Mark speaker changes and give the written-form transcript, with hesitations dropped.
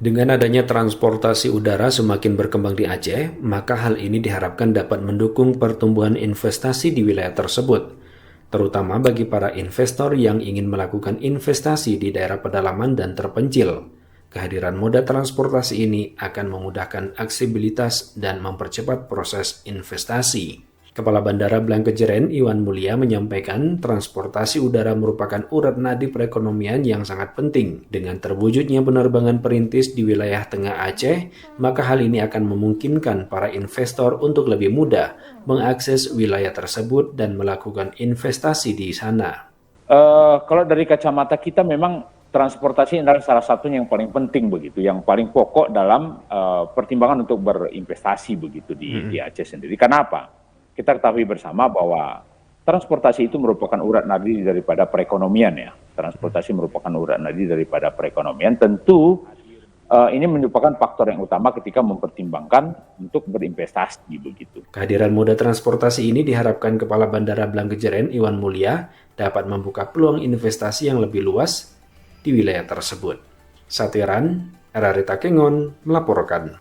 Speaker 1: Dengan adanya transportasi udara semakin berkembang di Aceh, maka hal ini diharapkan dapat mendukung pertumbuhan investasi di wilayah tersebut, terutama bagi para investor yang ingin melakukan investasi di daerah pedalaman dan terpencil. Kehadiran moda transportasi ini akan memudahkan aksesibilitas dan mempercepat proses investasi. Kepala Bandara Blangkejeren Iwan Mulia menyampaikan transportasi udara merupakan urat nadi perekonomian yang sangat penting. Dengan terwujudnya penerbangan perintis di wilayah tengah Aceh, maka hal ini akan memungkinkan para investor untuk lebih mudah mengakses wilayah tersebut dan melakukan investasi di sana.
Speaker 2: Kalau dari kacamata kita memang transportasi adalah salah satunya yang paling penting begitu, yang paling pokok dalam pertimbangan untuk berinvestasi begitu di Aceh sendiri. Kenapa? Kita ketahui bersama bahwa transportasi itu merupakan urat nadi daripada perekonomian ya. Transportasi merupakan urat nadi daripada perekonomian. Tentu ini merupakan faktor yang utama ketika mempertimbangkan untuk berinvestasi begitu.
Speaker 1: Kehadiran moda transportasi ini diharapkan Kepala Bandara Blangkejeren Iwan Mulia dapat membuka peluang investasi yang lebih luas di wilayah tersebut. Satiran, RRI Takengon melaporkan.